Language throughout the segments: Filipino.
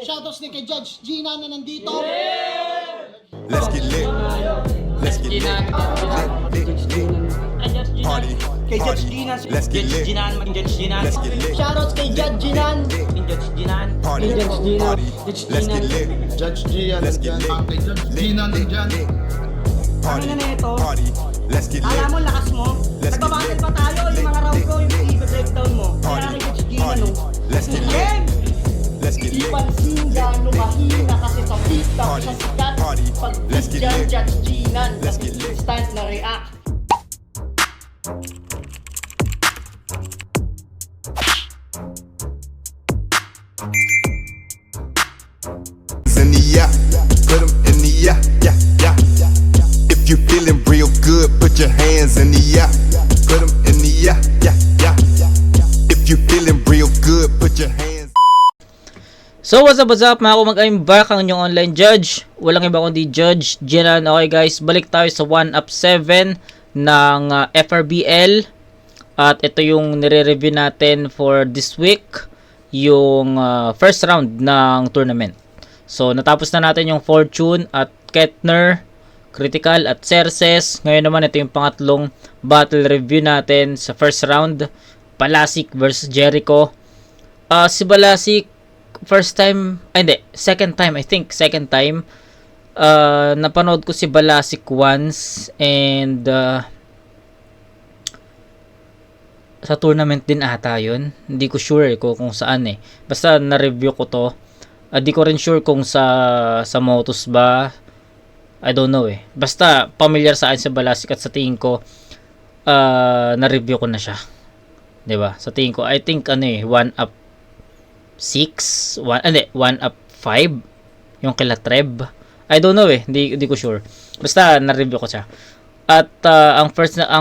Shoutouts din kay Judge Gina na nandito. Let's get lit. Let's get lit. Party. Kay Judge Gina. Let's get lit. Judge Gina. Let's get lit. Shoutouts kay Judge Ginan. Judge Gina. Party. Judge Gina. Party. Let's get lit. Judge Gian, Let's get lit. Gina nandyan. Party. Ano na ito? Party. Let's get Alam lit. mo, lakas mo. Let's get Nagbabattle lit. pa tayo. Yung mga round ko, yung i-breakdown mo. Kaya Party. kay Judge Gina, Party. no? Let's get lit. Game! Let's get Di lit. pansin gano'ng mahina kasi sa TikTok Party. sa sikat. Party. Pag Let's get dyan, lit. Judge Ginan. Let's get lit. Instant na react. In the yeah, put 'em in the yeah, yeah, yeah. If you feeling real good, put your hands in the yeah. Put 'em in the yeah, yeah, yeah. If you feeling real good, put your hands. So what's up mga kumag-I'm back ang inyong online judge. Walang iba kundi Judge Ginan. Okay guys, balik tayo sa 1UP 7 ng FRBL. At ito yung nire-review natin for this week. Yung first round ng tournament. So natapos na natin yung Fortune at Kettner, Critical at Cerces. Ngayon naman ito yung pangatlong battle review natin sa first round. Balasik versus Jericho. Si Balasik first time, ay hindi, second time, I think, second time. Napanood ko si Balasik once and sa tournament din ata yun. Hindi ko sure kung saan eh. Basta na-review ko to. Di ko rin sure kung sa Motus ba. I don't know eh. Basta familiar sa akin si Balasik at sa tingin ko na-review ko na siya. 'Di ba? Sa tingin ko, I think 1UP 6, 1UP 5 yung kila Treb. I don't know eh, hindi ko sure. Basta na-review ko siya. At ang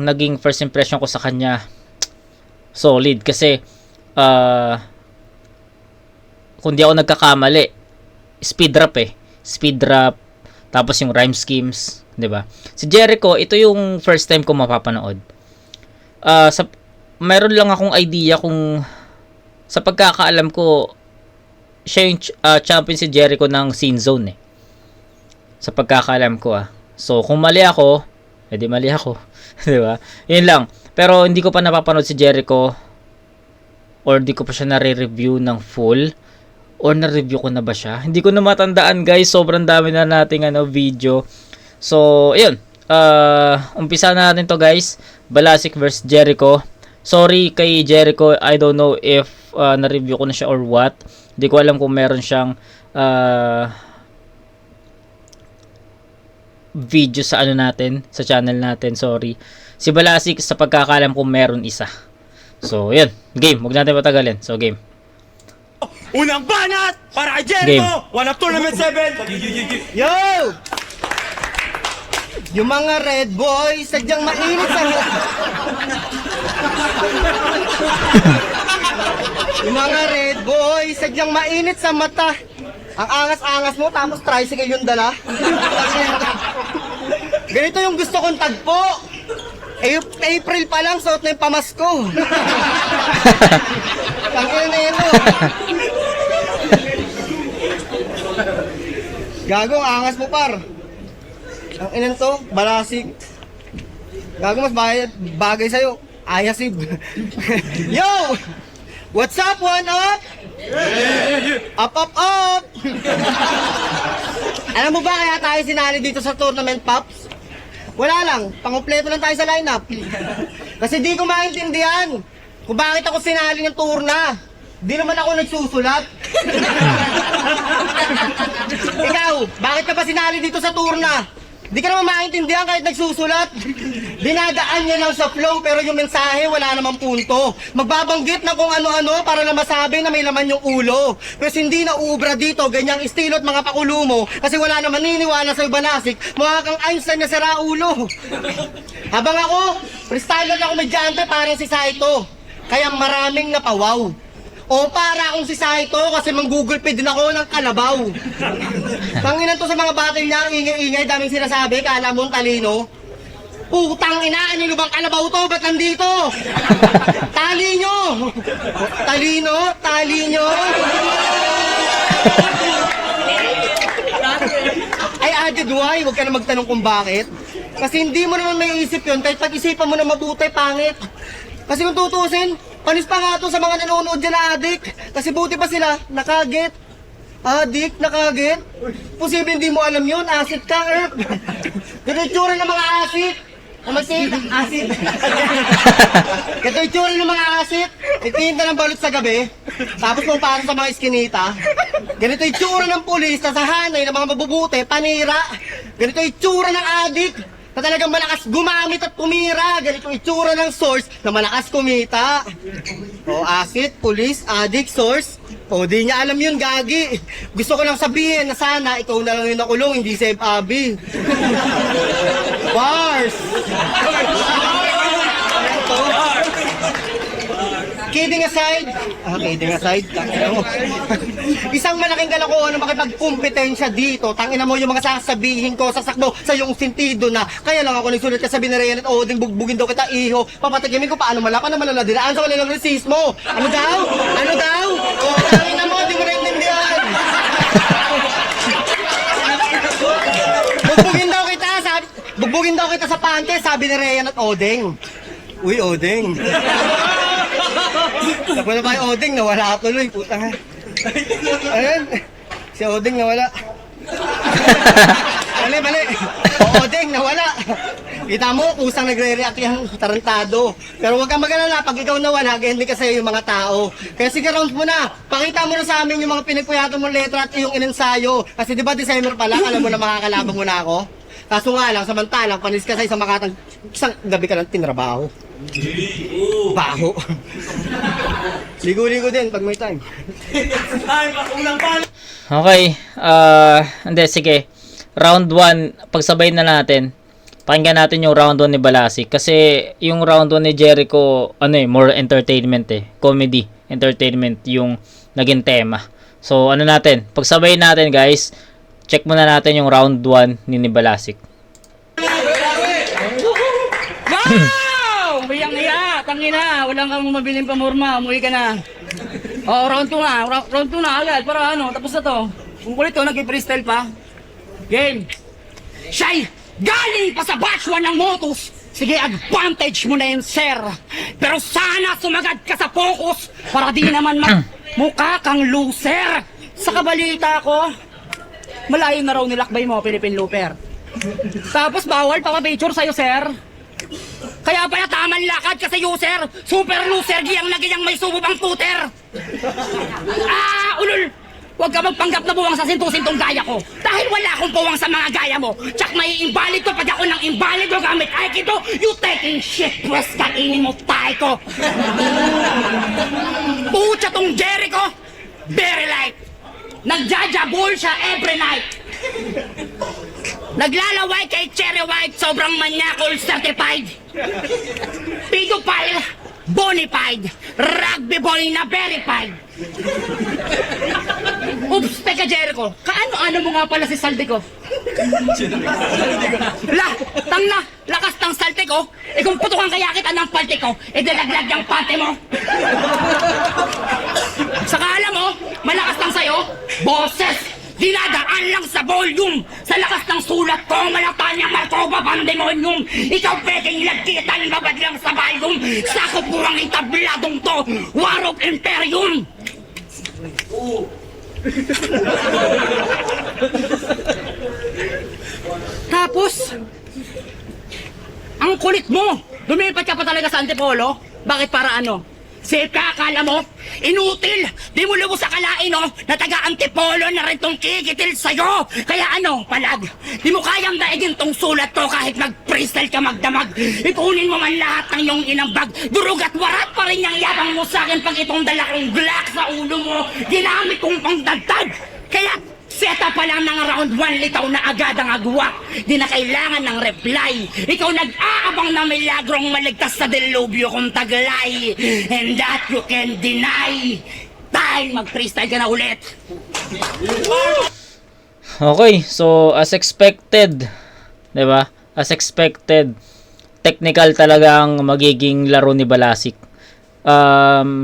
naging first impression ko sa kanya solid kasi kung di ako nagkakamali, speed drop tapos yung rhyme schemes, 'di ba? Si Jericho, ito yung first time ko mapapanood. Meron lang akong idea kung sa pagkakaalam ko, siya yung champion si Jericho ng Scene Zone eh. Sa pagkakaalam ko So, kung mali ako, edi mali ako. Di ba? Yun lang. Pero hindi ko pa napapanood si Jericho or hindi ko pa siya nare-review ng full or na-review ko na ba siya? Hindi ko na matandaan guys. Sobrang dami na nating video. So, ayun. Umpisa na natin to guys. Balasik versus Jericho. Sorry kay Jericho, I don't know if na-review ko na siya or what. Hindi ko alam kung meron siyang video sa natin, sa channel natin, sorry. Si Balasik, sa pagkakalam ko meron isa. So, yun. Game. Huwag natin patagalin. So, game. Unang banat para kay Jericho! 1UP Tournament 7! Yo! Yung mga red boys, sadyang mainit sa Yung mga red boys, sadyang mainit sa mata. Ang angas-angas mo, tapos tricycle yung dala. Ganito yung gusto kong tagpo. April pa lang, suot na yung pamasko. Tangin na yun. Gago, angas mo par. Ang inan to, Balasik. Gago, mas bagay sa'yo. Ayasib. Yo! What's up, 1UP? Up, up, up! Alam mo ba kaya tayo sinali dito sa tournament, Pops? Wala lang, pangumpleto lang tayo sa lineup. Kasi di ko maintindihan kung bakit ako sinali ng turna. Di naman ako nagsusulat. Ikaw, bakit ka ba sinali dito sa turna? Di ka naman maintindihan kahit nagsusulat. Dinadaan niya lang sa flow pero yung mensahe wala namang punto. Magbabanggit na kung ano-ano para na masabi na may laman yung ulo. Pero hindi na uubra dito, ganyang estilo at mga pakulo mo. Kasi wala naman niniwala sa'yo Balasik. Mukha kang Einstein na sira ulo. Habang ako, freestyler na komedyante parang si Saito. Kaya maraming napawaw. O para akong si Saito kasi manggugulpi din ako ng kalabaw. Tanginan to sa mga battle niya, ingay-ingay, daming sinasabi, kala mong talino. Putang ina, ano bang kalabaw to? Ba't nandito? Tali nyo! Talino, tali nyo! Ay, Adid, why? Huwag ka na magtanong kung bakit. Kasi hindi mo naman may isip yun, kahit pag-isipan mo na mabuti, pangit. Kasi kung tutusin, panis pa nga to sa mga nanonood dyan na adik. Kasi buti pa sila, nakagit. Adik, nakagit. Posible hindi mo alam yun, asit ka, Ganito yung tsura ng mga asit. Asit. Ganito yung tsura ng mga asit. Itinta ng balot sa gabi. Tapos kung paano sa mga iskinita. Ganito yung tsura ng pulis na sa hanay ng mga mabubuti, panira. Ganito yung tsura ng adik na talagang malakas gumamit at tumira. Ganito yung itsura ng source na malakas kumita. O, asit, pulis, adik, source. O, di niya alam yun, gagi. Gusto ko lang sabihin na sana ikaw na lang yung nakulong, hindi si Abby. Bars! Kidding aside, isang malaking kalokohan na makipagkumpetensya dito. Tangina mo yung mga sasabihin ko, sasakbo sa iyong sentido na kaya lang ako nagsulat ka sa Binarayan at Oding, bugbugin daw kita, iho. Papatikimin ko paano malapan na malaladiraan sa kanilang resismo. Ano daw? O, tangina mo, di mo naintindihan. Bugbugin daw kita sa pante, sabi ni Rayan at Oding. Uy, Oding. Tapos na ba yung Oding? Nawala tuloy, puta nga. Ayan, si Oding nawala. Mali. Oding nawala. Kita mo, kusang nagre-react yung tarantado. Pero huwag kang mag-alala, pag ikaw nawala, ganyan din kasi yung mga tao. Kaya sige, rounds mo na. Pakita mo na sa amin yung mga pinagpuyatan mong letra at yung inensayo. Kasi di ba December pa lang, alam mo na makakalabang mo na ako? Kaso nga lang, samantalang, panis ka sa isang makatang, isang gabi ka lang tinrabaho. Baho. Ligo-ligo din pag may time. Okay, hindi, sige. Round 1, pagsabay na natin. Pakinggan natin yung round 1 ni Balasik. Kasi yung round 1 ni Jericho, more entertainment comedy, entertainment yung naging tema. So, natin, pagsabay natin guys, check muna natin yung round 1 ni Balasik. Wow! Iyang-iya! Tangina! Walang kang mabiling pamorma. Umuwi ka na. Round 2 na. Round 2 na agad. Para tapos na to. Kung kulit to, nag-freestyle pa. Game! Siya'y galing pa sa batch 1 ng Motus. Sige, advantage mo na yun, sir. Pero sana sumagad ka sa focus para di naman mukha kang loser. Sa kabalita ko, malayo na raw nilakbay mo, Philippine Looper. Tapos bawal pa-picture sa'yo, sir. Kaya pala tamang lakad kasi user, super loser, giyang nagiyang may subo pang puter. Ulol! Huwag ka magpanggap na buwang sa sinto-sintong gaya ko. Dahil wala akong buwang sa mga gaya mo. Tsak may invalid ko pag ako ng invalid o gamit Aikido. You taking shit, pwes kainin mo tayo ko. Pucha tong Jericho, very light. Nagjajabul siya every night. Naglalaway kay Cherry White, sobrang manyakol certified. Pedophile, bonified, rugby boy na verified. Oops, teka Jericho, kaano-ano mo nga pala si Salde ko? Lakas ng salte ko, kung putukan kaya kita ng palte ko, dalaglag yung pante mo. Saka alam mo, malakas lang sa'yo, boses, dinadaan lang sa volume. Sa lakas ng sulat ko, malata niya Markova Pandemonium. Ikaw pwedeng lagkitan, babad lang sa volume. Sakop mo ang itabladong to, War of Imperium. Tapos, ang kulit mo, lumipat ka pa talaga sa Antipolo. Bakit para ano? Safe ka, akala mo? Inutil! Di mo lubos sa kalain, no? Na taga-Antipolo na rin tong kikitil sa'yo! Kaya ano, palag? Di mo kayang daigin tong sulat ko kahit mag-freestyle ka magdamag. Ipunin mo man lahat ng iyong inambag. Durug at warat pa rin yung yabang mo sa'kin pag itong dala kong glock sa ulo mo. Ginamit kong pangdagdag. Kaya, seta pa lang ng round 1, litaw na agad ang agwa. Di na kailangan ng reply. Ikaw nag-aabang na milagrong maligtas sa delubyo kong taglay. And that you can deny. Dahil mag-freestyle ka na ulit. Okay, so as expected, 'di ba? As expected, technical talaga ang magiging laro ni Balasik.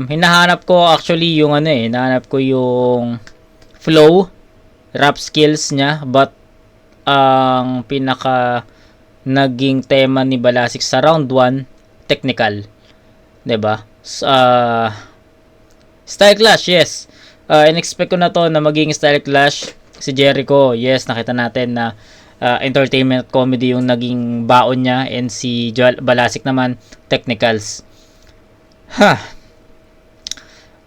Hinahanap ko actually yung hinahanap ko yung flow, rap skills niya, but ang pinaka naging tema ni Balasik sa round 1, technical. 'Di ba? Style clash, yes. In-expect ko na to na maging style clash. Si Jericho, yes, nakita natin na entertainment comedy yung naging baon niya, and si Balasik naman technicals.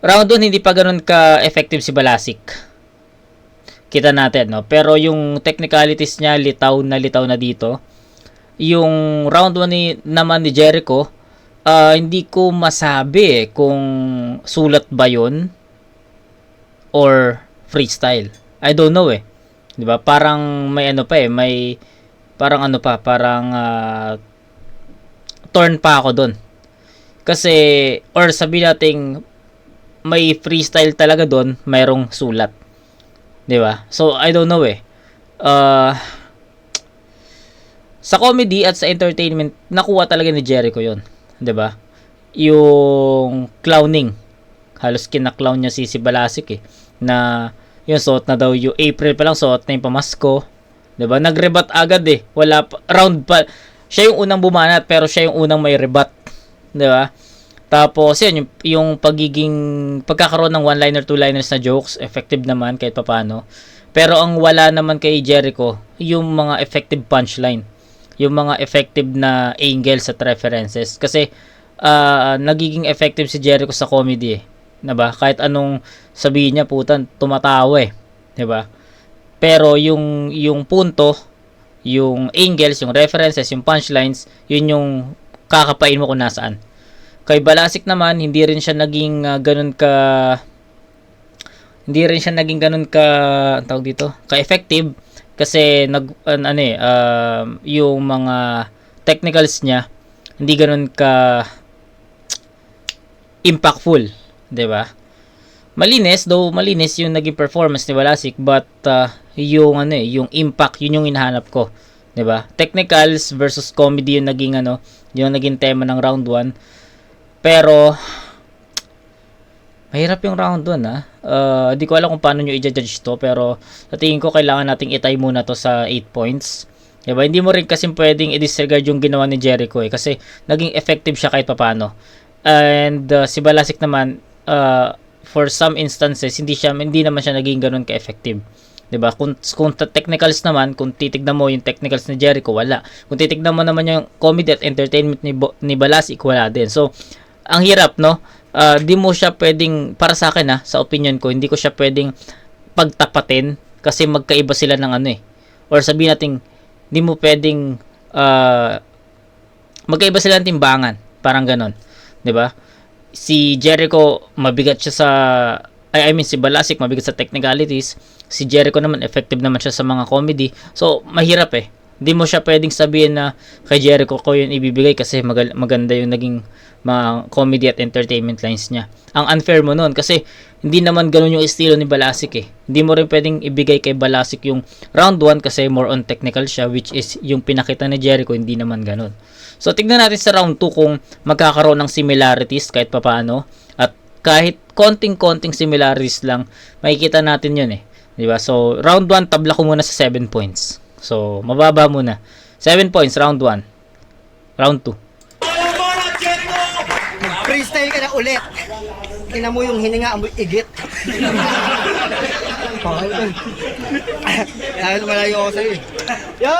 Round 1 hindi pa ganoon ka effective si Balasik. Kita natin, no? Pero yung technicalities niya litaw na dito. Yung round 1 naman ni Jericho, hindi ko masabi kung sulat ba yun or freestyle. I don't know 'Di ba? Parang may ano pa may parang ano pa, parang torn pa ako doon. Kasi or sabi nating may freestyle talaga doon, mayroong sulat. 'Di ba? So I don't know sa comedy at sa entertainment, nakuha talaga ni Jericho 'yon. 'Di ba? Yung clowning. Halos kina-clown niya si Balasik na yung suot na daw yung April pa lang suot na yung pamasko. 'Di ba? Nag-rebut agad Wala pa, round pa. Siya yung unang bumanat pero siya yung unang may rebut. 'Di ba? Tapos yun, yung pagkakaroon ng one-liner, two-liners na jokes, effective naman kahit papaano. Pero ang wala naman kay Jericho, yung mga effective punchline. Yung mga effective na angles at references. Kasi nagiging effective si Jericho sa comedy 'di ba? Kahit anong sabihin niya, putan, tumatawa 'di ba? Pero yung punto, yung angles, yung references, yung punchlines, yun yung kakapain mo kung nasaan. Kay Balasik naman, hindi rin siya naging ganun ka tawag dito, ka-effective kasi yung mga technicals niya hindi ganun ka impactful, 'di ba? Malinis yung naging performance ni Balasik, but yung impact, yun yung hinahanap ko, 'di ba? Technicals versus comedy yung naging tema ng round 1. Pero mahirap yung round 1 di ko alam kung paano nyo i-judge to, pero sa tingin ko kailangan nating itay muna to sa 8 points. Diba? Hindi mo rin kasi pwedeng i-disregard yung ginawa ni Jericho kasi naging effective siya kahit papano. And si Balasik naman, for some instances, hindi naman siya naging ganun ka-effective. 'Di ba? Kung technicals naman, kung titignan mo yung technicals ni Jericho, wala. Kung titignan mo naman yung comedy at entertainment ni Balasik, wala din. So, ang hirap, no? Di mo siya pwedeng, para sa akin sa opinion ko, hindi ko siya pwedeng pagtapatin kasi magkaiba sila ng or sabihin natin, di mo pwedeng magkaiba sila ng timbangan, parang ganon, 'di ba? Si Jericho mabigat siya si Balasik mabigat sa technicalities, si Jericho naman effective naman siya sa mga comedy. So mahirap di mo siya pwedeng sabihin na kay Jericho ko yun ibibigay kasi maganda yung naging mga comedy at entertainment lines niya. Ang unfair mo nun kasi hindi naman ganun yung estilo ni Balasik Hindi mo rin pwedeng ibigay kay Balasik yung round 1 kasi more on technical siya, which is yung pinakita ni Jericho hindi naman ganun. So tignan natin sa round 2 kung magkakaroon ng similarities kahit papaano, at kahit konting similarities lang makikita natin yun di ba? So round 1 tabla ko muna sa 7 points. So mababa muna. 7 points round 1. Round 2. Freestyle ka na ulit. Tingnan mo yung hininga, amoy igit. Kaya malayo ako sa'yo Yo!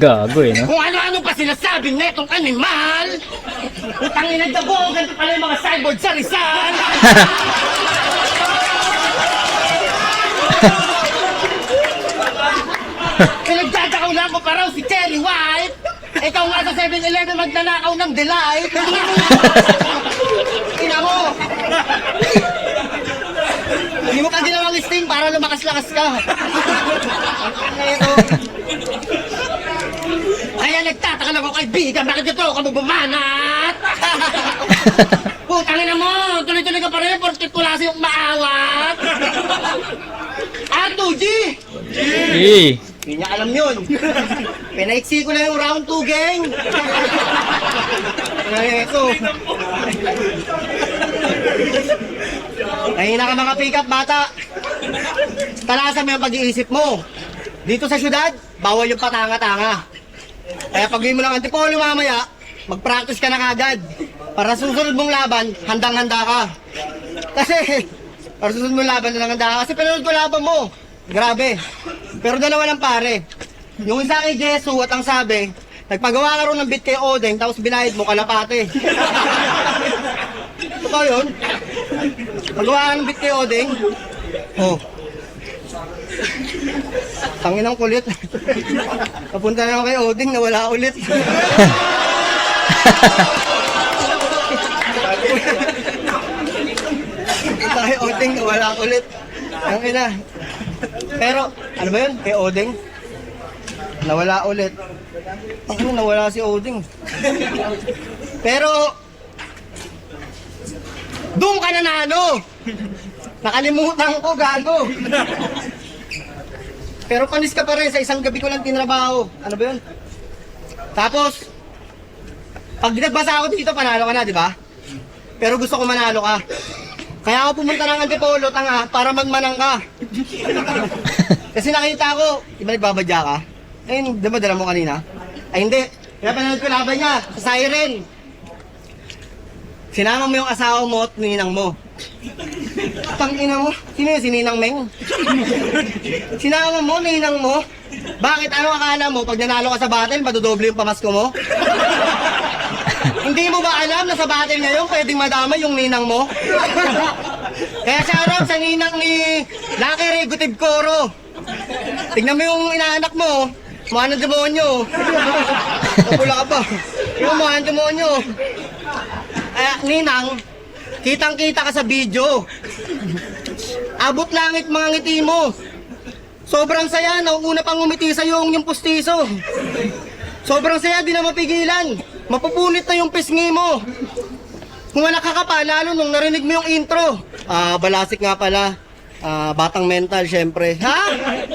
Gago no? Kung ano-ano pa sinasabi netong animal! Utangin na dabo, ganito pala yung mga cyborg sa Rizal! Pinagdadakaw lang ko pa raw si Cherry White! Ikaw nga sa 7-Eleven magnanakaw ng Delight! Ina mo! Hindi mo ka ginawang sting para lumakas-lakas ka! Kaya nagtataka lang ako kaibigan, bakit ito ka bumanat? Putangin na mo, tuloy-tuloy ka pa rin, porkit wala sa'yong maawat! R2G! Hey! Hindi niya alam yun. Pinaiksi ko na yung round 2, gang. Ito. Mahina ka mga pick-up, bata. Talasan mo yung pag-iisip mo. Dito sa syudad, bawal yung patanga-tanga. Kaya pag mo ng antipolo mamaya, mag-practice ka na kagad. Para susunod mong laban, handang-handa ka. Kasi, para susunod mong laban, handang-handa ka. Kasi pinanood ko laban mo. Grabe. Pero dalawa lang pare. Yung isa kay Jesu at ang sabi, nagpagawa ka rin ng beat kay Odeng, tapos binayad mo kalapate. Totoo yun? Pagawa ka ng beat kay Odeng. Oh. Tanginang kulit. Papunta na kay Odeng, nawala ulit. Kay Odeng, nawala ulit. Ang ina. Pero, ano ba yun? Kay Odeng? Nawala ulit. Ang ina, nawala si Odeng. Pero, doon ka nanalo. Nakalimutan ko, gago. Pero panis ka pa rin, sa isang gabi ko lang tinrabaho. Ano ba yun? Tapos, pag nagbasa ako dito, panalo ka na, di ba? Pero gusto ko manalo ka. Kaya ako pumunta ng Antipolo, tanga, para magmanang ka. Kasi nakita ko, di ba nagbabadya ka? Eh, di ba dala mo kanina? Ay, hindi. Kaya pananood ko laban niya, sa Siren. Sinama mo yung asawa mo at ninang mo. Tangina mo, sino yun? Si Ninang Meng? Sinama mo, ninang mo? Bakit? Ano akala mo? Pag nanalo ka sa battle, madodoble yung pamasko mo? Hindi mo ba alam na sa battle ngayon, pwedeng madama yung ninang mo? Kaya shoutout sa ninang ni Lucky Regutive Coro. Tignan mo yung inaanak mo, mukha ng demonyo. Kapula ka pa. Yung mukha ng demonyo. Ninang, kitang-kita ka sa video. Abot langit mga ngiti mo. Sobrang saya, nauuna pang umiti sa yung pustiso. Sobrang saya, di na mapigilan. Mapupunit na yung pisngi mo. Kung wala ka pa, lalo nung narinig mo yung intro. Balasik nga pala. Batang mental, syempre. Ha?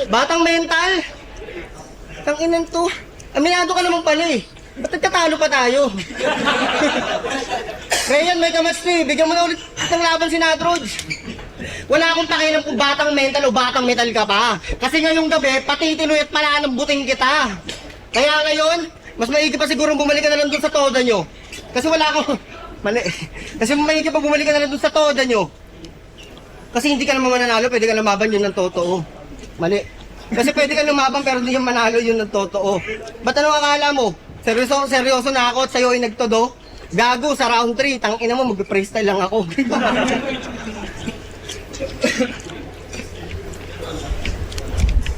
Batang mental? Tanginan to. Aminado ka naman pala eh. Ba't nagkatalo pa tayo? Rayan, may kamats to eh. Bigyan mo na ulit ng laban si Natroj. Wala akong pakialam kung batang mental o batang metal ka pa. Kasi ngayong gabi, patitinuy at palanambutin kita. Kaya ngayon, mas maigi pa siguro bumalik ka na lang dun sa toda nyo. Kasi wala akong... Mali. Kasi maigi pa bumalik ka na lang dun sa toda nyo. Kasi hindi ka naman mananalo, pwede ka lumaban yun ng totoo. Mali. Kasi pwede ka lumaban pero hindi ka manalo yun ng totoo. Ba't anong akala mo? Seryoso na ako at sa'yo ay nagtodo? Gago, sa round 3, tangina mo, mag-freestyle lang ako.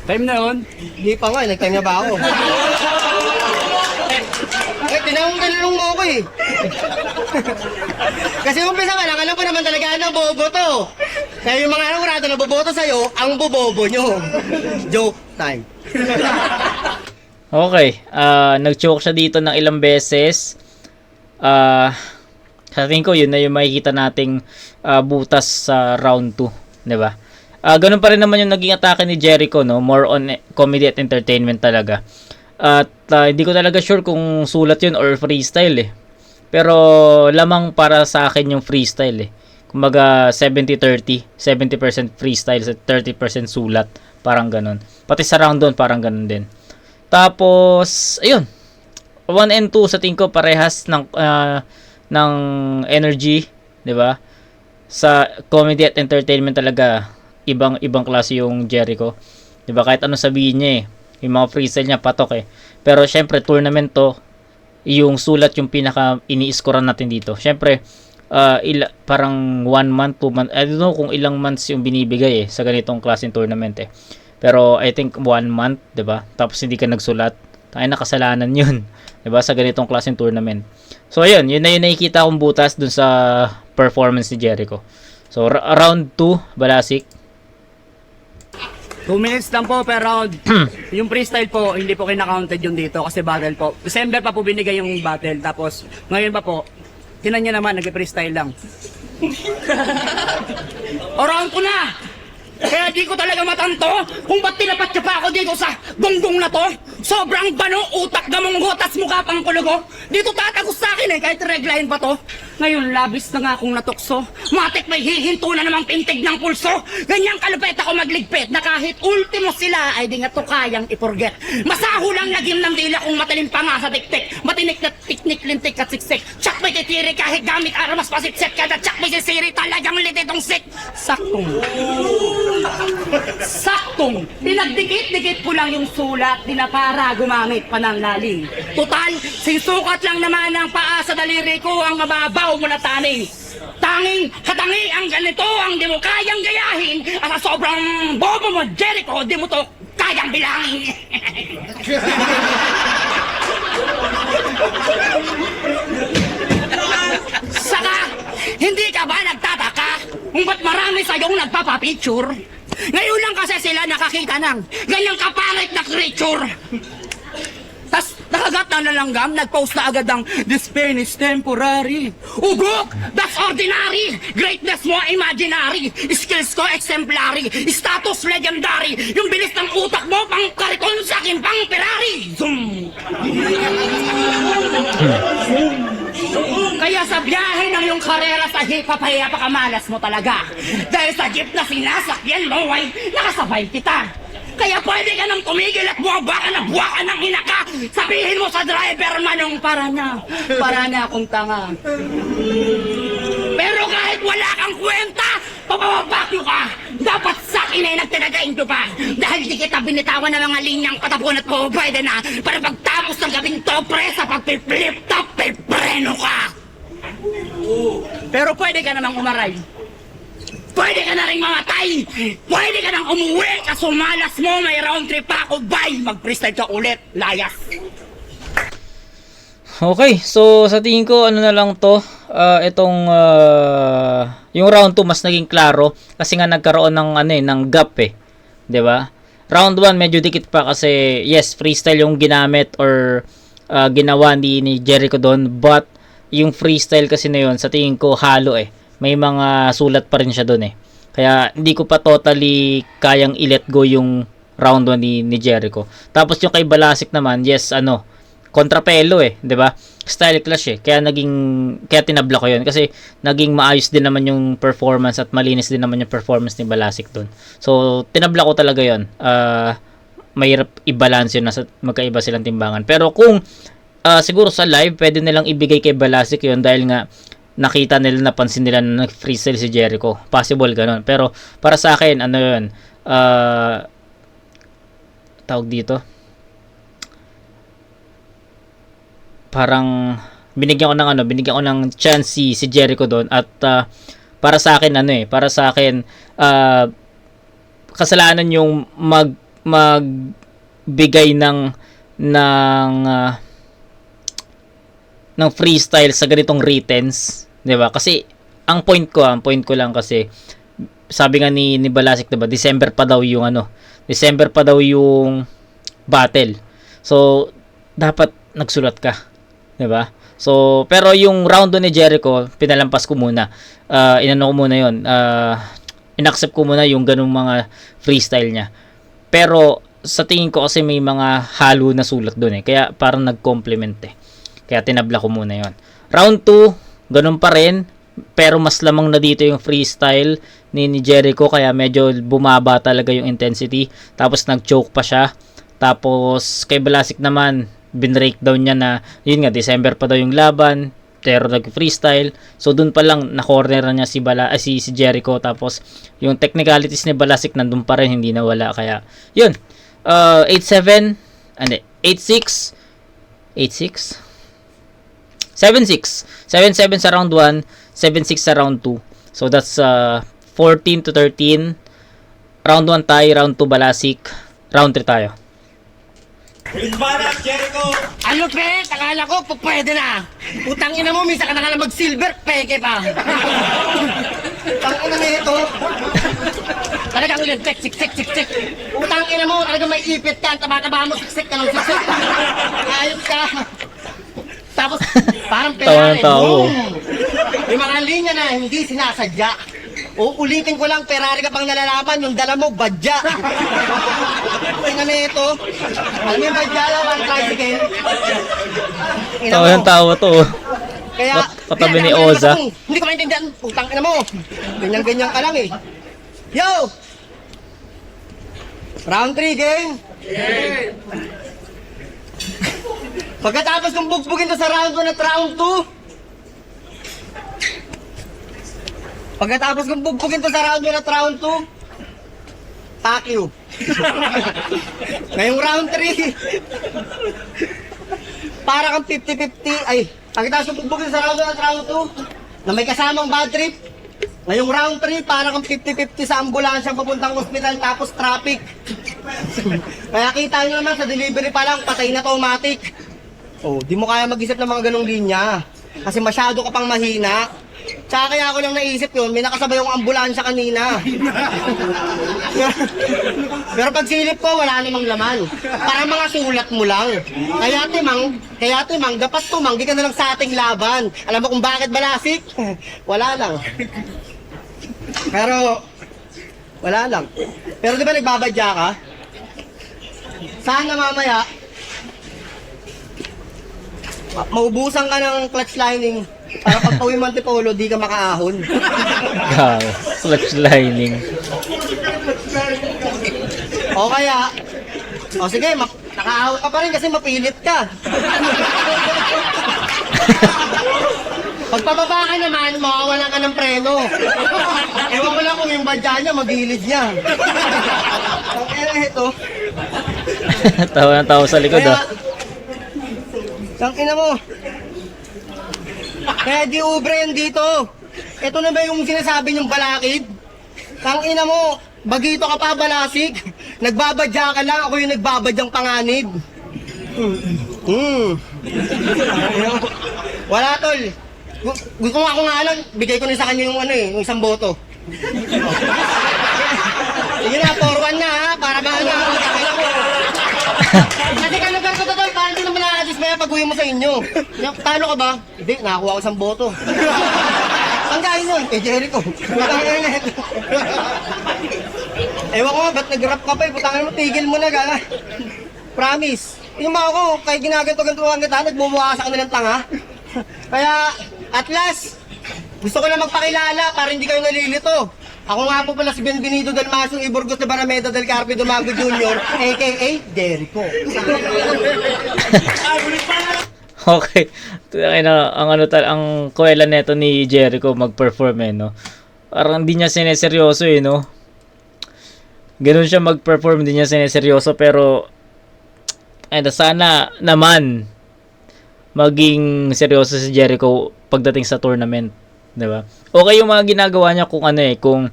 Time na yun. Hindi pa nga, nag-time na ba ako? Tinanong mo ako eh. Kasi umpisa ka lang, alam ko naman talaga na boboto. Kaya yung mga anong na boboto sa'yo, ang bobobo nyo. Joke time. Okay, nag-choke siya dito ng ilang beses. Sa tingin ko, yun na yung makikita nating butas sa round 2, di ba? Ganun pa rin naman yung naging atake ni Jericho, no? More on comedy at entertainment talaga. At hindi ko talaga sure kung sulat yun or freestyle eh. Pero lamang para sa akin yung freestyle eh. Kumbaga 70-30, 70% freestyle, 30% sulat, parang ganun. Pati sa round doon parang ganun din. Tapos ayun, 1 and 2 sa tingin ko parehas ng energy, 'di ba? Sa comedy at entertainment talaga ibang klase yung Jericho. 'Di ba? Kahit ano sabihin niya eh, yung mga freestyle niya patok eh. Pero syempre tournament to, yung sulat yung pinaka ini-scorean natin dito. Syempre parang 1 month, 2 months, I don't know kung ilang months yung binibigay eh sa ganitong klaseng tournament eh. Pero I think 1 month, 'di ba? Tapos hindi ka nagsulat. Ay nakasalanan 'yun, 'di ba? Sa ganitong klaseng tournament. So ayun, yun na yung nakikita kong butas dun sa performance ni Jericho. So round 2, Balasik. 2 minutes lang po per round. Yung freestyle po, hindi po kina-counted yung dito kasi battle po. December pa po binigay yung battle. Tapos, ngayon pa po, tinan niya naman, nag-freestyle lang. O round ko na! Kaya di ko talaga matanto kung ba't tinapat niya pa ako dito sa gonggong na to. Sobrang bano, utak gamong gotas mukha pang kulugo. Dito tatagos sa akin kahit reglahin pa to. Ngayon, labis na nga akong natukso. Matik may hihinto na namang pintig ng pulso. Ganyang kalupet ako magligpit na kahit ultimo sila ay di nga to kayang iporget. Masaho lang lagim ng dila kung matalim pa nga sa tiktik. Matinik na tiknik, lintik at siksik. Tsak may titiri kahit gamit aramas pasitset. Kada tsak may sisiri talagang lititong sik. Saktong. Pinagdikit-dikit ko lang yung sulat. Di na para gumamit pa ng lalim. Total, sisukat lang naman ang paa sa daliri ko ang mababaw mo na taning. Tanging, katangi ang ganito ang di mo kayang gayahin. At sa sobrang bobo mo, Jericho, di mo to kayang bilangin. Saka, hindi ka ba nagtataka kung ba't marami sa'yong nagpapapicture? Ngayon lang kasi sila nakakita ng ganyang kapangit na creature. Tas nakagat na nalanggam, nag-post na agad ang "This pain is temporary." Ugok! That's ordinary! Greatness mo imaginary! Skills ko exemplary! Status legendary! Yung bilis ng utak mo pang kariton sa akin pang Ferrari! Zoom! Kaya sa biyahe ng iyong karera sa hip-hop ay apakamalas mo talaga. Dahil sa jeep na sinasakyan mo ay nakasabay kita. Kaya pwede ka nang tumigil at buwaba ka ng hinaka. Sabihin mo sa driver manong para na akong tanga. Pero kahit wala kang kwenta, papapapakyo ka. Dapat sa akin ay nagtinagain ko pa. Dahil di kita binitawan ng mga linyang patapon at pwede na. Para pagtapos ng gabing to, pre, sa pagpipilip top, preno ka. Pero pwede ka namang umaray. Pwede ka na rin mamatay! Pwede ka nang umuwi! Kaso malas mo, may round trip pa ako, bye! Mag-freestyle ka ulit, layas! Okay, so sa tingin ko ano na lang to, yung round 2 mas naging klaro kasi nga nagkaroon ng ng gap 'di ba? Round 1 medyo dikit pa kasi yes, freestyle yung ginamit or ginawa ni Jericho doon, but yung freestyle kasi na yun sa tingin ko halo may mga sulat pa rin siya doon kaya hindi ko pa totally kayang i-let go yung round 1 ni Jericho. Tapos yung kay Balasik naman, yes, kontrapelo 'di ba? Style clash kaya tinabla ko 'yun kasi naging maayos din naman yung performance at malinis din naman yung performance ni Balasik doon. So tinabla ko talaga 'yun. Mahirap i-balance yun, nasa magkaiba silang timbangan. Pero kung siguro sa live pwede nilang ibigay kay Balasik 'yun dahil nga nakita nila, napansin nila na nag-freestyle si Jericho. Possible ganun. Pero para sa akin, yun, tawag dito, parang binigyan ko ng chance si Jericho doon at para sa akin para sa akin kasalanan yung magbigay ng freestyle sa ganitong writtens, 'di ba? Kasi ang point ko lang kasi sabi nga ni Balasik, 'di ba? December pa daw yung battle. So dapat nagsulat ka, 'di ba? So pero yung round 2 ni Jericho, pinalampas ko muna. Inano ko muna 'yon. Inaccept ko muna yung ganung mga freestyle niya. Pero sa tingin ko kasi may mga halo na sulat doon kaya parang nag-complement Kaya tinabla ko muna yon. Round 2, ganun pa rin. Pero mas lamang na dito yung freestyle ni Jericho. Kaya medyo bumaba talaga yung intensity. Tapos nag-choke pa siya. Tapos kay Balasik naman, binreakdown niya na, yun nga, December pa daw yung laban. Pero nag-freestyle. So dun pa lang, na-corner niya si Jericho. Tapos yung technicalities ni Balasik nandun pa rin, hindi nawala. Kaya yun. 8-7. 8-6. 8-6. 7-6. 7-7 sa round 1, 7-6 sa round 2. So that's 14-13. Round 1 tayo, round 2 Balasik, round 3 tayo. Banat, Jericho! Ano pre? Akala ko pwede na. Utang ina mo, minsan ka na nga mag-silver, peke pa. Utang ina na ito. Talagang ulit, sik. Utang ina mo, talagang may ipit ka, taba-taba mo, siksik ka ng siksik. Ayos ka. Tapos, parang Ferrari. May mga linya na hindi sinasadya. Uulitin ko lang, Ferrari ka pang nalalaman, yung dala mo, badya. Tingnan na ito. Alam mo yung badyala, one tricycle? Ina Tawa mo. ng tawa to. Oh. Kaya, Katabi ni kaya, Oza. Hindi ko maintindihan. Putang ina mo. Ganyan-ganyan ka lang eh. Yo! Round 3, game? Pagkatapos kong bugbugin to sa round 1 at round 2, pagkatapos kong bugbugin to sa round 1 at round 2, fuck you. Ngayong round 3, para kang 50-50, ay, pagkatapos kong bugbugin sa round 1 at round 2, na may kasamang bad trip, ngayong round 3, para kang 50-50 sa ambulansya papuntang hospital tapos traffic. Kaya kita nyo naman sa delivery pa lang, patay na automatic. Oh, di mo kaya mag-isip ng mga ganong linya. Kasi masyado ka pang mahina. Tsaka kaya ako lang naisip yun, may nakasabay yung ambulansya kanina. Pero pag silip ko, wala namang laman. Para mga sulat mo lang. Kaya timang, dapat tumanggi ka na lang sa ating laban. Alam mo kung bakit balasik? Wala lang. Pero, wala lang. Pero di ba nagbabadya ka? Sana mamaya, maubusan ka ng clutch lining para pag pauwi mo ang Antipolo, di ka makaahon. God, clutch lining. O kaya, o sige, nakaahon ka pa rin kasi mapilit ka. Pagpababa ka naman, mawawalan ka ng preno. Ewan ko lang kung yung badya niya, magilid niya. Ang ito. Tawa ng tawa sa likod ah. Tangina mo. Kaya di ubre yan dito. Ito na ba yung sinasabi niyong balakid? Tangina mo, bagito ka pa balasik. Nagbabadya ka lang, ako yung nagbabadyang panganib. Wala tol. Gusto nga ako nga lang, bigay ko na sa kanya yung ano eh, yung isang boto. Sige na, 4-1 na ha, para ba na. Kasi ka lugar ko to tol, para hindi naman nakakadismaya pag uwi mo sa inyo. Talo ka ba? Hindi, nakakuha ko isang boto. Saan galing yun? Kay Jericho. Ewan ko nga, ba't nag-rap ka pa eh? Putangin mo, tigil mo na gana. Promise. Yung mga ko, kahit ginaganto-ganto ang kita, nagmumukha sa kanilang tanga. Kaya, at last, gusto ko na magpakilala para hindi kayo nalilito. Ako nga po pala si Benvenido Dalmasio Iburgos de Barameda del Carpio Dumago Jr. a.k.a. Jericho. Okay. Ang kuwela neto ni Jericho mag-perform eh, no? Parang hindi niya sineseryoso eh, no? Ganun siya mag-perform, hindi niya sineseryoso, pero sana naman maging seryoso si Jericho pagdating sa tournament, 'di ba? Okay yung mga ginagawa niya kung kung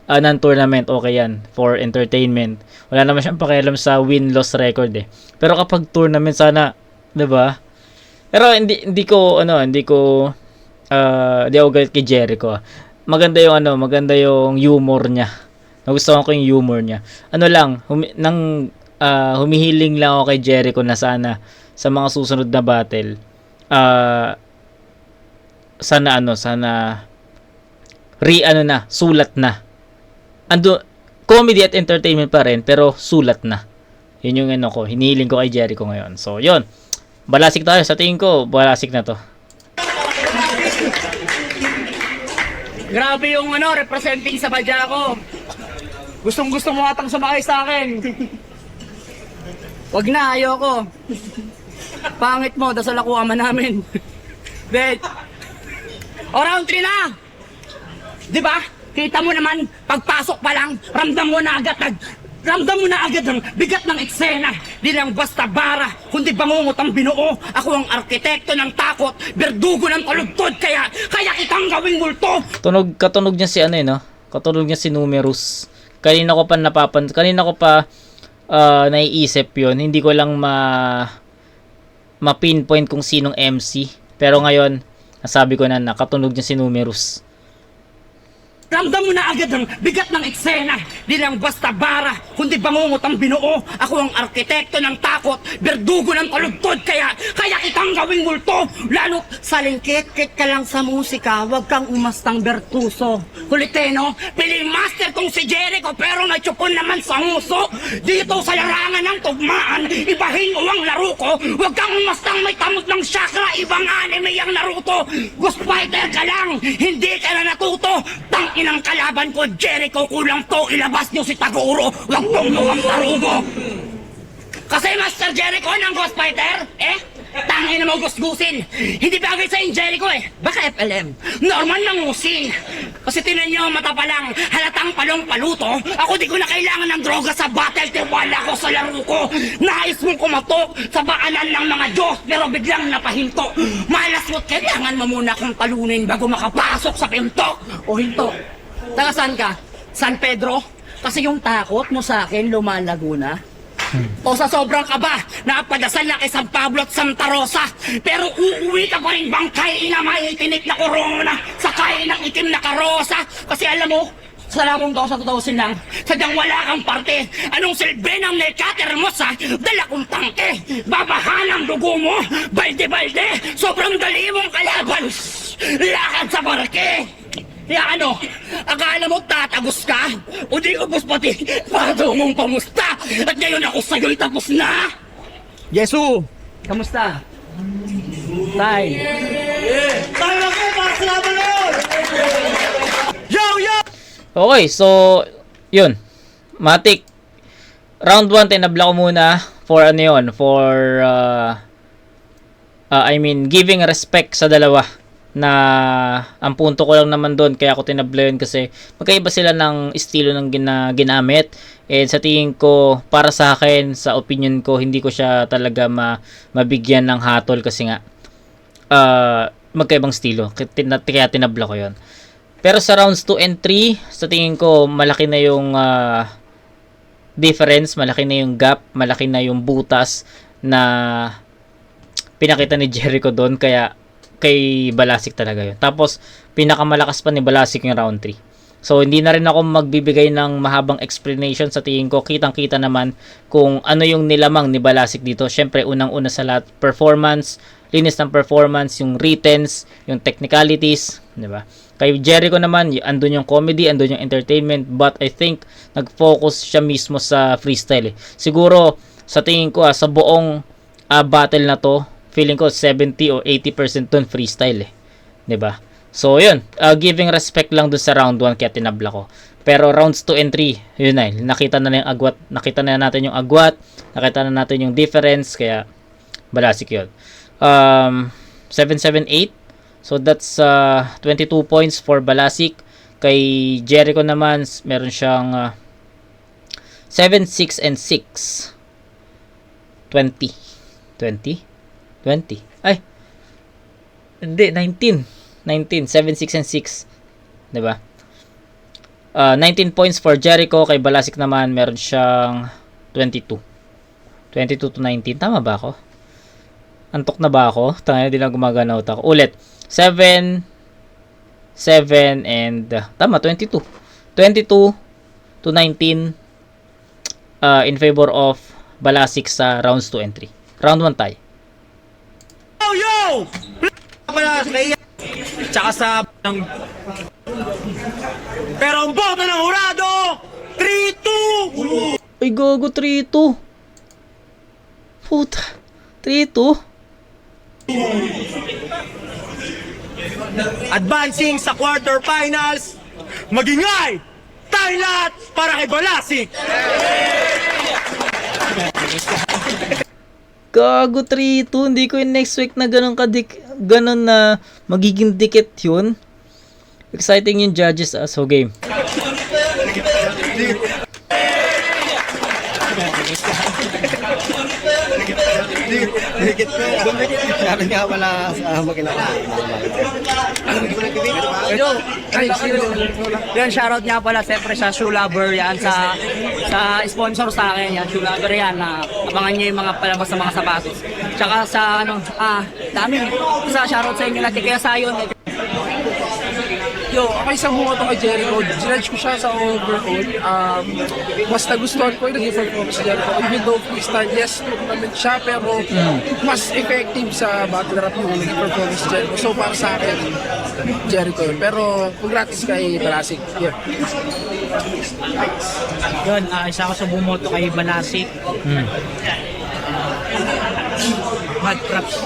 non-tournament, okay yan for entertainment. Wala naman siyang pakialam sa win-loss record eh. Pero kapag tournament sana, 'di ba? Pero hindi ko galit kay Jericho. Maganda yung humor niya. Nagustuhan ko yung humor niya. Humihiling lang ako kay Jericho na sana sa mga susunod na battle sana sulat na. Comedy at entertainment pa rin, pero sulat na. Yun yung hinihiling ko kay Jericho ngayon. So, yun. Balasik tayo. Sa tingin ko, balasik na to. Grabe yung representing sa badya ko. Gustong-gusto mo atang sumakay sa akin. Wag na, ayoko. Pangit mo, dasal ako ama namin. Bet. O round 3 na! Di ba? Kita mo naman, pagpasok pa lang, ramdam mo na agad ang bigat ng eksena. Di lang basta bara, kundi bangungot ang binuo. Ako ang arkitekto ng takot, berdugo ng kalugtod, kaya kitang gawing multo. Katunog niya si Katunog niya si Numerous. Kanina ko pa naiisip yun. Hindi ko lang ma-pinpoint kung sinong MC. Pero ngayon, nasabi ko na katunog niya si Numerous. Ramdam mo na agad ang bigat ng eksena. Di lang basta bara, kundi bangungot ang binuo. Ako ang arkitekto ng takot, berdugo ng kalugtod, kaya kitang gawing multo. Lalo sa lingkit-kit ka lang sa musika, wag kang umastang bertuso. Kuliteno, piling master kong si Jericho, pero natsyupon naman sa nguso. Dito sa larangan ng tugmaan, ibahin mo ang laro ko. Wag kang umastang may tamot ng chakra, ibang anime ang Naruto. Ghost Fighter ka lang, hindi ka na natuto. Inang kalaban ko, Jericho, kulang to, ilabas niyo si Taguro, wag mong mukhang tarugo. Kasi Master Jericho ng Ghost Fighter, tangin na mo gusgusin. Hindi bagay sa Jericho baka FLM. Norman nangusin. Kasi tinan niyo mata pa lang, halatang palong-paluto. Ako di ko na kailangan ng droga sa battle, tiwala ko sa laro ko. Nais mong kumatok sa baanan ng mga Diyos, pero biglang napahinto. Malaswot, kailangan mo muna kong talunin bago makapasok sa pinto. O hinto. Taga saan ka? San Pedro? Kasi yung takot mo sa akin lumalago na. O sa sobrang kaba, napadasal na kay San Pablo at Santa Rosa. Pero uuwi ka pa rin bangkay na may tinik na korona sa kain ng itim na karosa. Kasi alam mo, sa labong to sa tutusin lang, sadyang wala kang parte. Anong silbi ng nekater mo sa dala kong tangke? Babahan ang dugo mo, balde-balde, sobrang dali mong kalaban. Lakad sa barke. Ya ano, akala mo tatagos ka? O di ubos pati pato mong pamusta? At ngayon ako sa'yo'y tapos na? Yesu, kamusta? Tay. Tayo na po, para sa laban na yun! Yo! Okay, so, yun. Matik. Round 1, tinabla ko muna for ano yun, for, giving respect sa dalawa. Na ang punto ko lang naman doon kaya ako tinabla yun kasi magkaiba sila ng estilo ng ginamit, and sa tingin ko, para sa akin, sa opinion ko, hindi ko siya talaga mabigyan ng hatol kasi nga magkaibang estilo, kaya tinabla ko yun. Pero sa rounds 2 and 3, sa tingin ko malaki na yung difference, malaki na yung gap, malaki na yung butas na pinakita ni Jericho doon, kaya kay Balasik talaga yun. Tapos, pinakamalakas pa ni Balasik yung round 3. So, hindi na rin ako magbibigay ng mahabang explanation. Sa tingin ko, kitang-kita naman kung ano yung nilamang ni Balasik dito. Syempre, unang-una sa lahat, performance, linis ng performance, yung writtens, yung technicalities, di ba? Kay Jericho naman, andun yung comedy, andun yung entertainment, but I think, nag-focus siya mismo sa freestyle. Siguro, sa tingin ko, sa buong battle na to, feeling ko 70 o 80% dun freestyle 'di ba? So yun, giving respect lang dun sa round 1 kaya tinabla ko. Pero rounds 2 and 3, yun na, nakita na yung agwat, nakita na natin yung agwat, nakita na natin yung difference, kaya Balasik yun. 7-7-8, so that's 22 points for Balasik. Kay Jericho naman, meron siyang 7-6 and 6, 20. Ay. Hindi, 19, 7, 6 and 6. 'Di ba? 19 points for Jericho. Kay Balasik naman meron siyang 22 to 19. Tama ba ako? Antok na ba ako? Tanga, di lang gumagana utak. Ulit. 7 and tama, 22 to 19 in favor of Balasik sa rounds 2 and 3. Round 1 tie. Yo! Tsaka sa pero ang boto ng hurado 3-2! Ay gogo, 3-2. Puta, 3-2. Advancing sa quarterfinals, magingay tayo lahat para kay Balasik! Gago, 3-2. Hindi ko in-expect na ganun na magiging dikit yun. Exciting yung judges. So game. Sabi nga wala makinakain. Yan, shoutout nga pala siyempre sa Shoe Lover yan, sa sponsor sa akin yan, Shoe Lover yan, na abangan nyo yung mga palabas ng mga sapatos. Tsaka sa dami, sa shoutout sa inyo natin, kaya sayon. Yo, ako isang bumoto kay Jericho. Ginudge ko siya sa overall. Mas nagustuhan ko yung naging performance ni Jericho. Even though freestyle, yes, tournament siya, pero mas effective sa battle rap yung naging performance ni Jericho. So para sa akin, Jericho yun. Pero congrats kay Balasik. Yeah. Yun, isa ako sa bumoto kay Balasik. Mad props.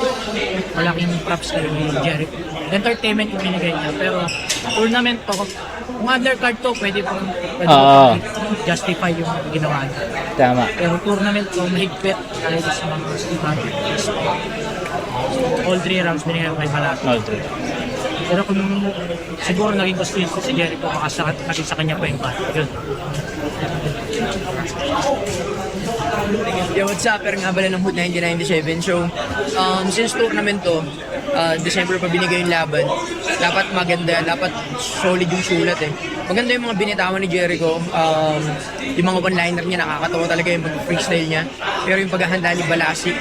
Malaking props kay Jericho. Entertainment yung binigay niya. Pero tournament to, kung undercard to, pwede justify yung ginawa niya. Tama. Pero tournament to, mahigpit dahil sa mga stipends. All 3 rounds binigay ko kay Balasik. All three. Pero kung siguro naging gusto yun si Jericho, kasi sa kanya pa yung bat. Yun. Yo, what's up? Pero nga pala ng Hood 1997. So, since tournament to, December pa binigay yung laban. Dapat maganda, dapat solid yung sulat eh. Maganda yung mga binitawan ni Jericho. Yung mga one-liner niya, nakakatawa talaga yung freestyle niya. Pero yung paghahanda ni Balasik,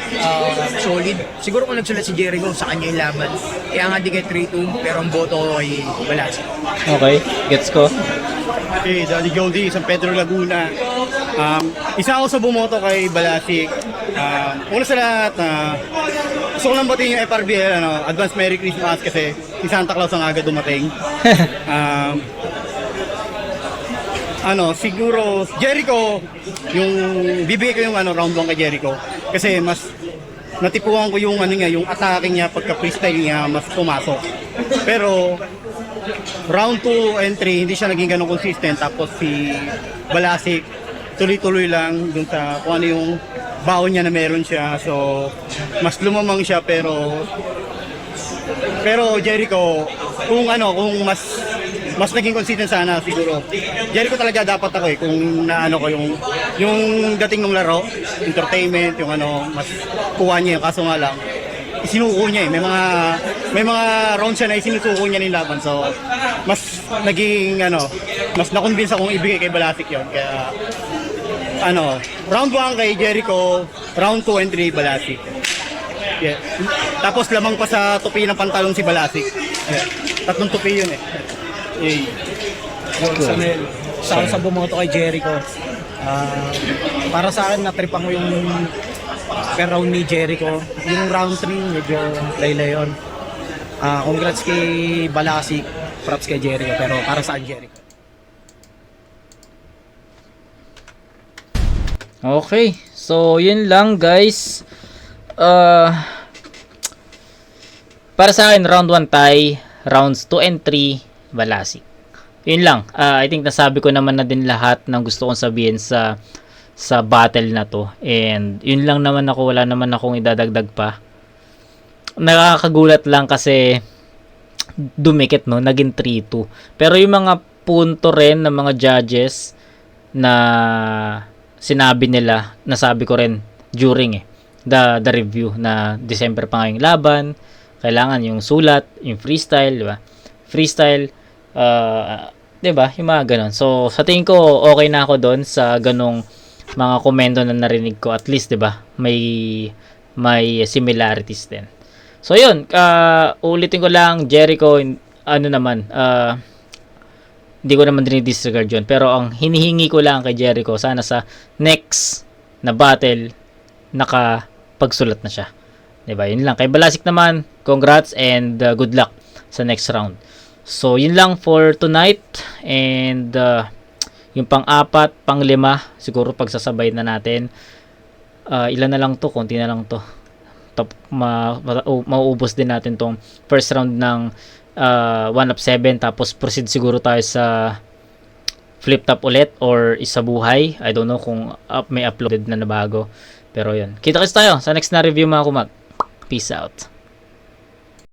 solid. Siguro kung nagsulat si Jericho, sa kanya yung laban. Kaya nga di kay 3-2, pero ang boto ko kay Balasik. Okay, gets ko. Hey, Daddy Goldie, San Pedro Laguna. Isa ako sa bumoto kay Balasik. Una sa lahat, gusto ko lang batiin yung FRBL, Advance Merry Christmas kasi si Santa Claus ang agad dumating. Siguro Jericho, yung bibigay ko yung round 1 kay Jericho kasi mas natipuan ko yung yung attacking niya pagka freestyle niya mas pumasok. Pero round 2 and 3 hindi siya naging ganun consistent, tapos si Balasik tuloy-tuloy lang dun sa kung ano yung baon niya na meron siya, so mas lumamang siya. Pero Jericho, kung mas naging consistent sana siguro. Jericho talaga dapat ako kung ko yung dating ng laro, entertainment, yung mas kuha niya, kaso nga lang isinuko niya may mga rounds siya na isinusuko niya ng laban, so mas naging mas na-convince akong ibigay kay Balasik yon. Kaya round 1 kay Jericho, round 2 and 3 Balasik. Yeah. Tapos lamang pa sa tupi ng pantalon si Balasik. Yeah. 3 tupi yun eh. Isa ako sa bumoto kay Jericho. Para sa akin, natripan ko yung per round ni Jericho. Yung round 3, medyo lay yun. Congrats kay Balasik, props kay Jericho. Pero para sa akin, Jericho. Okay, so yun lang guys. Para sa akin, round 1 tie, rounds 2 and 3 Balasik. Yun lang. I think nasabi ko naman na din lahat ng gusto kong sabihin sa battle na to. And yun lang naman ako, wala naman akong idadagdag pa. Nakakagulat lang kasi dumikit, no, naging 3-2. Pero yung mga punto rin ng mga judges na sinabi nila, nasabi ko rin during the review na December pa ngayong laban, kailangan yung sulat, yung freestyle, di ba? Freestyle, di ba? Yung mga ganon. So, sa tingin ko, okay na ako doon sa ganong mga komento na narinig ko. At least, di ba? May similarities din. So, yun. Ulitin ko lang, Jericho, hindi ko naman dinidisregard yun. Pero ang hinihingi ko lang kay Jericho, sana sa next na battle, nakapagsulat na siya. Diba? Yun lang. Kay Balasik naman, congrats and good luck sa next round. So, yun lang for tonight. And yung pang-4, pang-5, siguro pagsasabay na natin. Ilan na lang to? Konti na lang to. Mauubos din natin tong first round ng 1 of 7, tapos proceed siguro tayo sa flip top ulit or isa buhay. I don't know kung may uploaded na bago, pero yun, kita-kits tayo sa next na review mga kumag. Peace out.